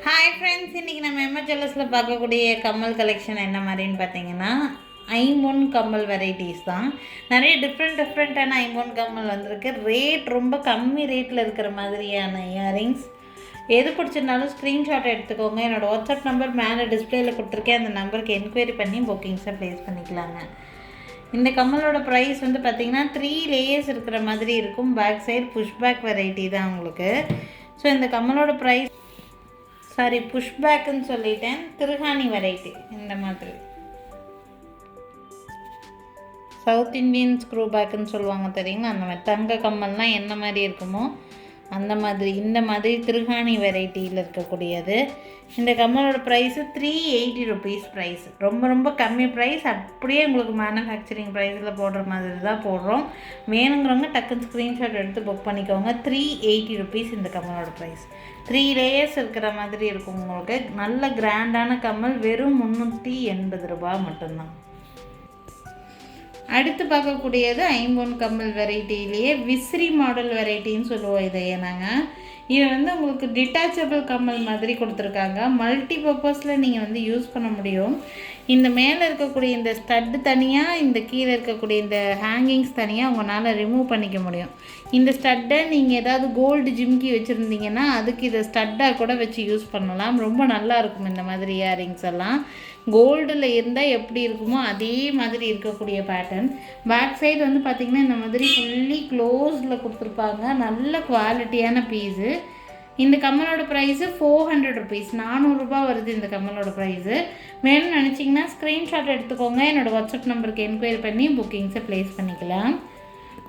Hi friends, இன்றைக்கி நம்ம எம்எச்எல்எஸில் பார்க்கக்கூடிய கம்மல் கலெக்ஷன் என்ன மாதிரின்னு பார்த்தீங்கன்னா ஐம்பொன் கம்மல் வெரைட்டிஸ் தான். நிறைய டிஃப்ரெண்ட்டான ஐம்பொன் கம்மல் வந்திருக்கு. ரேட் ரொம்ப கம்மி ரேட்டில் இருக்கிற மாதிரியான இயரிங்ஸ். எது பிடிச்சிருந்தாலும் ஸ்க்ரீன்ஷாட் எடுத்துக்கோங்க. என்னோடய வாட்ஸ்அப் நம்பர் மேலே டிஸ்பிளேயில் கொடுத்துருக்கேன். அந்த நம்பருக்கு என்கொயரி பண்ணி புக்கிங்ஸை ப்ளேஸ் பண்ணிக்கலாங்க. இந்த கம்மலோட ப்ரைஸ் வந்து பார்த்திங்கன்னா 3 லேயர்ஸ் இருக்கிற மாதிரி இருக்கும். பேக் சைடு புஷ்பேக் வெரைட்டி தான் உங்களுக்கு. ஸோ இந்த கம்மலோட ப்ரைஸ் புஷ்பேக்குன்னு சொல்லிட்டேன். திருகாணி வெரைட்டி இந்த மாதிரி சவுத் இண்டியன் ஸ்க்ரூ பேக்குன்னு சொல்லுவாங்க தெரியுங்களா, அந்த மாதிரி தங்க கம்மல்லாம் என்ன மாதிரி இருக்குமோ அந்த மாதிரி இந்த மாதிரி திருகாணி வெரைட்டியில் இருக்கக்கூடியது. இந்த கம்மலோட ப்ரைஸு 380 ருபீஸ் ப்ரைஸ். ரொம்ப கம்மி ப்ரைஸ். அப்படியே உங்களுக்கு மேனுஃபேக்சரிங் ப்ரைஸில் போடுற மாதிரி தான் போடுறோம். வேணுங்கிறவங்க டக்குன்னு ஸ்க்ரீன்ஷாட் எடுத்து புக் பண்ணிக்கோங்க. 380 ருபீஸ் இந்த கம்மலோட ப்ரைஸ். 3 லேயர்ஸ் இருக்கிற மாதிரி இருக்கும் உங்களுக்கு. நல்ல கிராண்டான கம்மல். வெறும் 380 ரூபாய் மட்டும்தான். அடுத்து பார்க்கக்கூடியது ஐம்பொன் கம்மல் வெரைட்டிலேயே விசிறி மாடல் வெரைட்டின்னு சொல்லுவோம் இதையே நாங்கள். இது வந்து உங்களுக்கு டிட்டாச்சபிள் கம்மல் மாதிரி கொடுத்துருக்காங்க. மல்டி பர்பஸில் நீங்கள் வந்து யூஸ் பண்ண முடியும். இந்த மேலே இருக்கக்கூடிய இந்த ஸ்டட்டு தனியாக, இந்த கீழே இருக்கக்கூடிய இந்த ஹேங்கிங்ஸ் தனியாக உங்களால் ரிமூவ் பண்ணிக்க முடியும். இந்த ஸ்டட்டை நீங்கள் ஏதாவது கோல்டு ஜிம்கி வச்சுருந்தீங்கன்னா அதுக்கு இதை ஸ்டட்டாக கூட வச்சு யூஸ் பண்ணலாம். ரொம்ப நல்லா இருக்கும் இந்த மாதிரி இயரிங்ஸ் எல்லாம். கோல்டில் இருந்தால் எப்படி இருக்குமோ அதே மாதிரி இருக்கக்கூடிய பேட்டர்ன். பேக் சைடு வந்து பார்த்திங்கன்னா இந்த மாதிரி ஃபுல்லி க்ளோஸில் கொடுத்துருப்பாங்க. நல்ல குவாலிட்டியான பீஸு. இந்த கம்மலோட ப்ரைஸு 400 ருபீஸ். 400 ரூபாய் வருது இந்த கம்மலோட ப்ரைஸு. வேணும்னு நினச்சிங்கன்னா ஸ்க்ரீன்ஷாட் எடுத்துக்கோங்க. என்னோடய வாட்ஸ்அப் நம்பருக்கு என்கொயரி பண்ணி புக்கிங்ஸை ப்ளேஸ் பண்ணிக்கலாம்.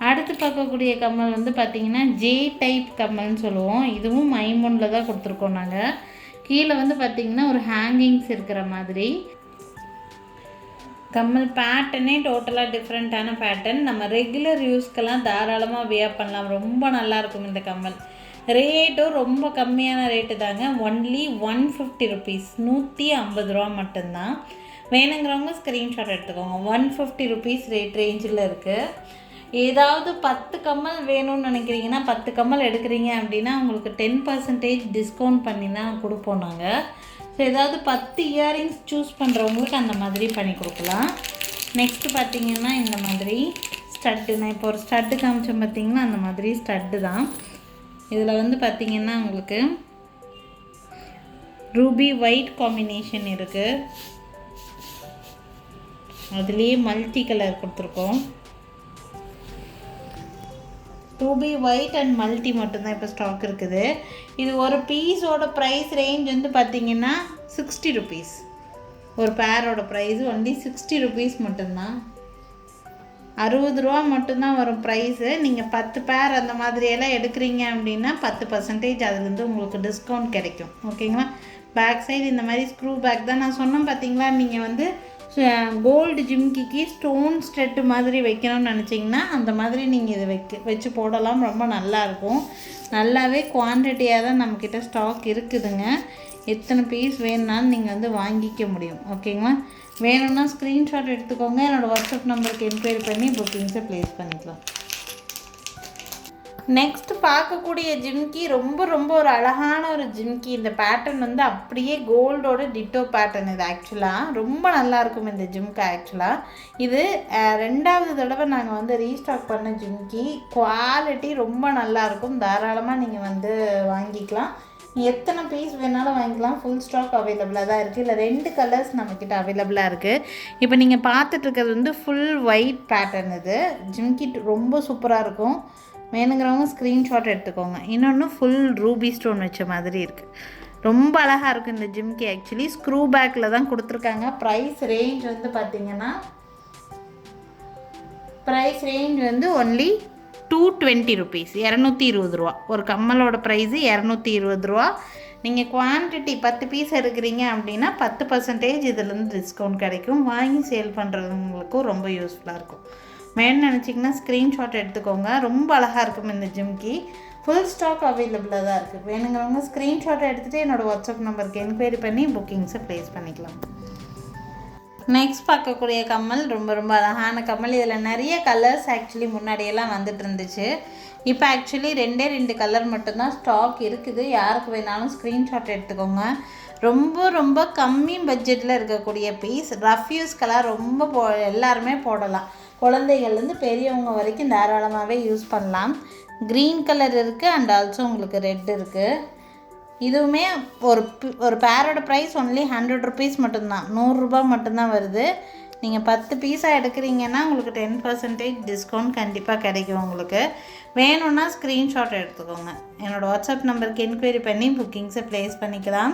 அடுத்து பார்க்கக்கூடிய கம்மல் வந்து பார்த்திங்கன்னா ஜே டைப் கம்மல்னு சொல்லுவோம். இதுவும் ஐம்பொனில் தான் கொடுத்துருக்கோம் நாங்கள். கீழே வந்து பார்த்திங்கன்னா ஒரு ஹேங்கிங்ஸ் இருக்கிற மாதிரி. கம்மல் பேட்டர்னே டோட்டலாக டிஃப்ரெண்ட்டான பேட்டர்ன். நம்ம ரெகுலர் யூஸ்க்கெல்லாம் தாராளமாக வியர் பண்ணலாம். ரொம்ப நல்லாயிருக்கும் இந்த கம்மல். ரேட்டும் ரொம்ப கம்மியான ரேட்டு தாங்க. Only 150 rupees. 150 ரூபா மட்டும்தான். வேணுங்கிறவங்க ஸ்க்ரீன்ஷாட் எடுத்துக்கோங்க. 150 ருபீஸ் ரேட் ரேஞ்சில் இருக்குது. ஏதாவது 10 கம்மல் வேணும்னு நினைக்கிறீங்கன்னா 10 கம்மல் எடுக்கிறீங்க அப்படின்னா உங்களுக்கு 10% டிஸ்கவுண்ட் பண்ணி தான் கொடுப்போம் நாங்கள். ஸோ ஏதாவது 10 இயரிங்ஸ் சூஸ் பண்ணுறவங்களுக்கு அந்த மாதிரி பண்ணி கொடுக்கலாம். நெக்ஸ்ட்டு பார்த்திங்கன்னா இந்த மாதிரி ஸ்டட்டு. நான் இப்போ ஒரு ஸ்டட்டு காமிச்சேன் பார்த்திங்கன்னா அந்த மாதிரி ஸ்டட்டு தான். இதில் வந்து பார்த்திங்கன்னா உங்களுக்கு ரூபி ஒயிட் காம்பினேஷன் இருக்குது. அதுலேயே மல்டி கலர் கொடுத்துருக்கோம். ரூபி ஒயிட் அண்ட் மல்டி மட்டும்தான் இப்போ ஸ்டாக் இருக்குது. இது ஒரு பீஸோட ப்ரைஸ் ரேஞ்ச் வந்து பார்த்திங்கன்னா 60 ருபீஸ். ஒரு பேரோட ப்ரைஸு ஒன்லி 60 ருபீஸ் மட்டும்தான். 60 ரூபா மட்டும்தான் வரும் ப்ரைஸு. நீங்கள் 10 பேர் அந்த மாதிரியெல்லாம் எடுக்கிறீங்க அப்படின்னா 10% அதுலேருந்து உங்களுக்கு டிஸ்கவுண்ட் கிடைக்கும். ஓகேங்களா. பேக் சைடு இந்த மாதிரி ஸ்க்ரூ பேக் தான் நான் சொன்னேன் பார்த்தீங்களா. நீங்கள் வந்து கோல்டு ஜிம்கிக்கு ஸ்டோன் ஸ்டெட்டு மாதிரி வைக்கணும்னு நினச்சிங்கன்னா அந்த மாதிரி நீங்கள் இதை வச்சு போடலாம். ரொம்ப நல்லாயிருக்கும். நல்லாவே குவான்டிட்டியாக தான் நம்மக்கிட்ட ஸ்டாக் இருக்குதுங்க. எத்தனை பீஸ் வேணுனாலும் நீங்கள் வந்து வாங்கிக்க முடியும். ஓகேங்களா. வேணும்னா ஸ்க்ரீன்ஷாட் எடுத்துக்கோங்க. என்னோடய வாட்ஸ்அப் நம்பருக்கு என்கொயரி பண்ணி புக்கிங்ஸை ப்ளேஸ் பண்ணிக்கலாம். நெக்ஸ்ட்டு பார்க்கக்கூடிய ஜிம்கி ரொம்ப ஒரு அழகான ஒரு ஜிம்கி. இந்த பேட்டர்ன் வந்து அப்படியே கோல்டோட டிட்டோ பேட்டர்ன். இது ஆக்சுவலாக ரொம்ப நல்லாயிருக்கும் இந்த ஜிம்கி. ஆக்சுவலாக இது 2வது தடவை நாங்கள் வந்து ரீஸ்டாக் பண்ண ஜிம்கி. குவாலிட்டி ரொம்ப நல்லாயிருக்கும். தாராளமாக நீங்கள் வந்து வாங்கிக்கலாம். எத்தனை பீஸ் வேணாலும் வாங்கிக்கலாம். ஃபுல் ஸ்டாக் அவைலபிளாக தான் இருக்குது. இல்லை 2 கலர்ஸ் நம்மக்கிட்ட அவைலபிளாக இருக்குது. இப்போ நீங்கள் பார்த்துட்ருக்கிறது வந்து ஃபுல் ஒயிட் பேட்டர்ன். இது ஜிம்கி ரொம்ப சூப்பராக இருக்கும். வேணுங்கிறவங்க ஸ்க்ரீன்ஷாட் எடுத்துக்கோங்க. இன்னொன்று ஃபுல் ரூபி ஸ்டோன் வச்ச மாதிரி இருக்குது. ரொம்ப அழகாக இருக்கும் இந்த ஜிம்கி. ஆக்சுவலி ஸ்க்ரூ பேக்கில் தான் கொடுத்துருக்காங்க. ப்ரைஸ் ரேஞ்ச் வந்து பார்த்திங்கன்னா ஒன்லி 220 ருபீஸ். 220 ரூபா. ஒரு கம்மலோட ப்ரைஸு 220 ரூபா. நீங்கள் குவான்டிட்டி 10 பீஸ் எடுக்கிறீங்க அப்படின்னா 10% இதுலேருந்து டிஸ்கவுண்ட் கிடைக்கும். வாங்கி சேல் பண்ணுறவங்களுக்கும் ரொம்ப யூஸ்ஃபுல்லாக இருக்கும். வேணும்னு நினச்சிங்கன்னா ஸ்க்ரீன்ஷாட் எடுத்துக்கோங்க. ரொம்ப அழகாக இருக்கும் இந்த ஜிம்கி. ஃபுல் ஸ்டாக் அவைலபிளாக தான் இருக்குது. வேணுங்கிறவங்க ஸ்க்ரீன்ஷாட்டை எடுத்துகிட்டு என்னோடய வாட்ஸ்அப் நம்பருக்கு என்கொயரி பண்ணி புக்கிங்ஸை ப்ளேஸ் பண்ணிக்கலாம். நெக்ஸ்ட் பார்க்கக்கூடிய கம்மல் ரொம்ப அழகான கம்மல். இதில் நிறைய கலர்ஸ் ஆக்சுவலி முன்னாடியெல்லாம் வந்துட்டு இருந்துச்சு. இப்போ ஆக்சுவலி 2 கலர் மட்டும்தான் ஸ்டாக் இருக்குது. யாருக்கு வேணாலும் ஸ்க்ரீன்ஷாட் எடுத்துக்கோங்க. ரொம்ப ரொம்ப கம்மி பட்ஜெட்டில் இருக்கக்கூடிய பீஸ். ரஃப் யூஸ்க்கெல்லாம் ரொம்ப எல்லாருமே போடலாம். குழந்தைகள்லேருந்து பெரியவங்க வரைக்கும் தாராளமாகவே யூஸ் பண்ணலாம். க்ரீன் கலர் இருக்குது அண்ட் ஆல்சோ உங்களுக்கு ரெட் இருக்குது. இதுவுமே ஒரு பேரோட ப்ரைஸ் ஒன்லி 100 ருபீஸ் மட்டும்தான், 100 ரூபா மட்டும்தான் வருது. நீங்கள் 10 பீஸாக எடுக்கிறீங்கன்னா உங்களுக்கு 10% டிஸ்கவுண்ட் கண்டிப்பாக கிடைக்கும். உங்களுக்கு வேணும்னா ஸ்க்ரீன்ஷாட் எடுத்துக்கோங்க. என்னோடய வாட்ஸ்அப் நம்பருக்கு என்கொயரி பண்ணி புக்கிங்ஸை ப்ளேஸ் பண்ணிக்கலாம்.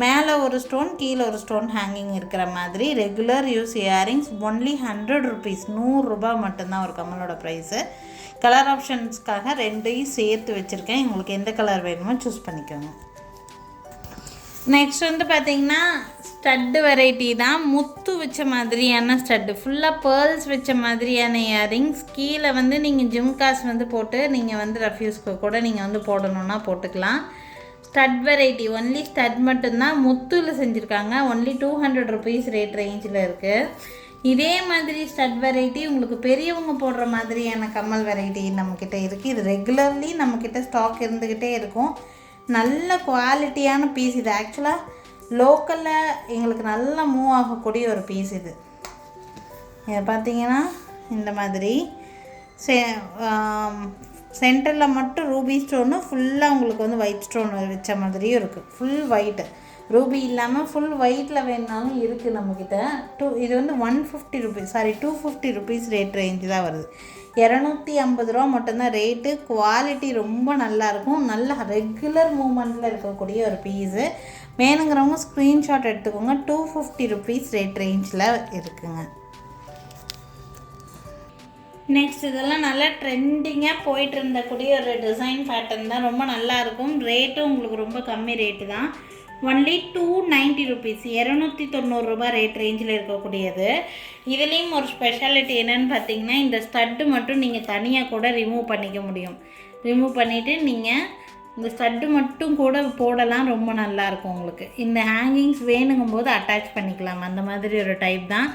மேலே ஒரு ஸ்டோன், கீழே ஒரு ஸ்டோன் ஹேங்கிங் இருக்கிற மாதிரி regular use earrings only 100 rupees, 100 ரூபா மட்டும்தான் ஒரு கம்மலோட ப்ரைஸு. கலர் ஆப்ஷன்ஸ்க்காக 2ஐயும் சேர்த்து வச்சுருக்கேன். உங்களுக்கு எந்த கலர் வேணுமோ சூஸ் பண்ணிக்கோங்க. நெக்ஸ்ட் வந்து பார்த்திங்கன்னா ஸ்டட்டு வெரைட்டி தான். முத்து வச்ச மாதிரியான ஸ்டட்டு, ஃபுல்லாக பேர்ல்ஸ் வச்ச மாதிரியான இயரிங்ஸ். கீழே வந்து நீங்கள் ஜிம்காஸ் வந்து போட்டு நீங்கள் வந்து ரஃப்யூஸ்க்கு கூட நீங்கள் வந்து போடணுன்னா போட்டுக்கலாம். ஸ்டட் வெரைட்டி ஒன்லி ஸ்டட் மட்டும்தான், முத்துல செஞ்சுருக்காங்க. ஒன்லி 200 ருபீஸ் ரேட் ரேஞ்சில் இருக்குது. இதே மாதிரி ஸ்டட் வெரைட்டி உங்களுக்கு பெரியவங்க போடுற மாதிரியான கம்மல் வெரைட்டி நம்மக்கிட்ட இருக்குது. இது ரெகுலர்லி நம்மக்கிட்ட ஸ்டாக் இருந்துக்கிட்டே இருக்கும். நல்ல குவாலிட்டியான பீஸ் இது. ஆக்சுவலாக லோக்கலில் எங்களுக்கு நல்லா மூவ் ஆகக்கூடிய ஒரு பீஸ் இது. இதை பார்த்தீங்கன்னா இந்த மாதிரி சென்டரில் மட்டும் ரூபி ஸ்டோனு, ஃபுல்லாக உங்களுக்கு வந்து ஒயிட் ஸ்டோன் வச்ச மாதிரியும் இருக்குது. ஃபுல் ஒயிட்டு, ரூபி இல்லாமல் ஃபுல் ஒயிட்டில் வேணுனாலும் இருக்குது நம்மக்கிட்ட. இது வந்து 150 ருபீஸ், 250 ருபீஸ் ரேட் ரேஞ்சு தான் வருது. 250 ரூபா மட்டும்தான் ரேட்டு. குவாலிட்டி ரொம்ப நல்லாயிருக்கும். நல்ல ரெகுலர் மூமெண்ட்டில் இருக்கக்கூடிய ஒரு பீஸு. வேணுங்கிறவங்க ஸ்க்ரீன்ஷாட் எடுத்துக்கோங்க. 250 ருபீஸ் ரேட் ரேஞ்சில் இருக்குங்க. நெக்ஸ்ட் இதெல்லாம் நல்லா ட்ரெண்டிங்காக போயிட்டு இருந்தக்கூடிய ஒரு டிசைன் பேட்டர்ன் தான். ரொம்ப நல்லாயிருக்கும். ரேட்டும் உங்களுக்கு ரொம்ப கம்மி ரேட்டு தான். ஒன்லி 290 ருபீஸ், 290 ரூபா ரேட் ரேஞ்சில் இருக்கக்கூடியது. இதுலேயும் ஒரு ஸ்பெஷாலிட்டி என்னென்னு பார்த்தீங்கன்னா, இந்த ஸ்டட்டு மட்டும் நீங்கள் தனியாக கூட ரிமூவ் பண்ணிக்க முடியும். ரிமூவ் பண்ணிவிட்டு நீங்கள் இந்த ஸ்டட்டு மட்டும் கூட போடலாம். ரொம்ப நல்லாயிருக்கும் உங்களுக்கு. இந்த ஹேங்கிங்ஸ் வேணுங்கும்போது அட்டாச் பண்ணிக்கலாம். அந்த மாதிரி ஒரு டைப் தான்.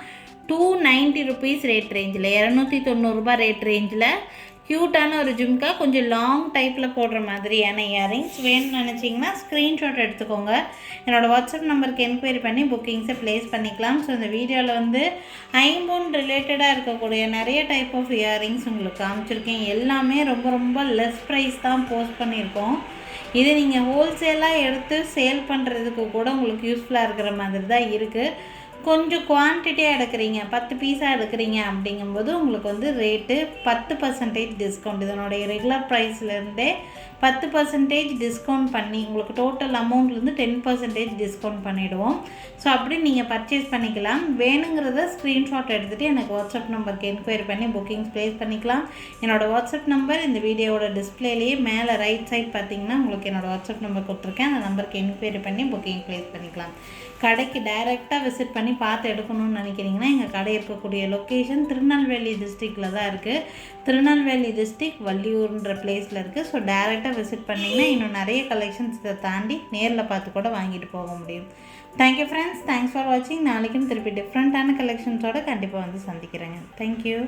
290 ருபீஸ் ரேட் ரேஞ்சில், 290 ரூபா ரேட் ரேஞ்சில் க்யூட்டான ஒரு ஜும்கா, கொஞ்சம் லாங் டைப்பில் போடுற மாதிரியான இயரிங்ஸ் வேணும்னு நினச்சிங்கன்னா ஸ்க்ரீன்ஷாட் எடுத்துக்கோங்க. என்னோடய வாட்ஸ்அப் நம்பருக்கு என்கொயரி பண்ணி புக்கிங்ஸை ப்ளேஸ் பண்ணிக்கலாம். ஸோ இந்த வீடியோவில் வந்து ஐம்பொன் ரிலேட்டடாக இருக்கக்கூடிய நிறைய டைப் ஆஃப் இயரிங்ஸ் உங்களுக்கு காமிச்சிருக்கேன். எல்லாமே ரொம்ப ரொம்ப லெஸ் ப்ரைஸ் தான் போஸ்ட் பண்ணியிருக்கோம். இது நீங்கள் ஹோல்சேலாக எடுத்து சேல் பண்ணுறதுக்கு கூட உங்களுக்கு யூஸ்ஃபுல்லாக இருக்கிற மாதிரி தான் இருக்குது. கொஞ்சம் குவான்டிட்டியாக எடுக்கிறீங்க, 10 பீஸாக எடுக்கிறீங்க அப்படிங்கும்போது உங்களுக்கு வந்து ரேட்டு 10% டிஸ்கவுண்ட். இதனுடைய ரெகுலர் ப்ரைஸ்லேருந்தே 10% டிஸ்கவுண்ட் பண்ணி உங்களுக்கு டோட்டல் அமௌண்ட்லேருந்து 10% டிஸ்கவுண்ட் பண்ணிவிடுவோம். ஸோ அப்படி நீங்கள் பர்ச்சேஸ் பண்ணிக்கலாம். வேணுங்கிறத ஸ்க்ரீன்ஷாட் எடுத்துகிட்டு எனக்கு வாட்ஸ்அப் நம்பருக்கு என்கொயரி பண்ணி புக்கிங்ஸ் ப்ளேஸ் பண்ணிக்கலாம். என்னோடய வாட்ஸ்அப் நம்பர் இந்த வீடியோவோட டிஸ்பிளேலேயே மேலே ரைட் சைட் பார்த்தீங்கன்னா உங்களுக்கு என்னோடய வாட்ஸ்அப் நம்பர் கொடுத்துருக்கேன். அந்த நம்பருக்கு என்கொயரி பண்ணி புக்கிங் ப்ளேஸ் பண்ணிக்கலாம். கடைக்கு டைரெக்டாக விசிட் பண்ணி பார்த்து எடுக்கணும்னு நினைக்கிறீங்கன்னா எங்கள் கடை இருக்கக்கூடிய லொக்கேஷன் திருநெல்வேலி டிஸ்ட்ரிக்டில் தான் இருக்குது. திருநெல்வேலி டிஸ்ட்ரிக் வள்ளியூர்ன்ற பிளேஸில் இருக்குது. ஸோ டைரெக்டாக விசிட் பண்ணிங்கன்னா இன்னும் நிறைய கலெக்ஷன்ஸ் இதை தாண்டி நேரில் பார்த்து கூட வாங்கிட்டு போக முடியும். தேங்க்யூ ஃப்ரெண்ட்ஸ், தேங்க்ஸ் ஃபார் வாட்சிங். நாளைக்கும் திருப்பி டிஃப்ரெண்ட்டான கலெக்ஷன்ஸோடு கண்டிப்பாக வந்து சந்திக்கிறேங்க. தேங்க்யூ.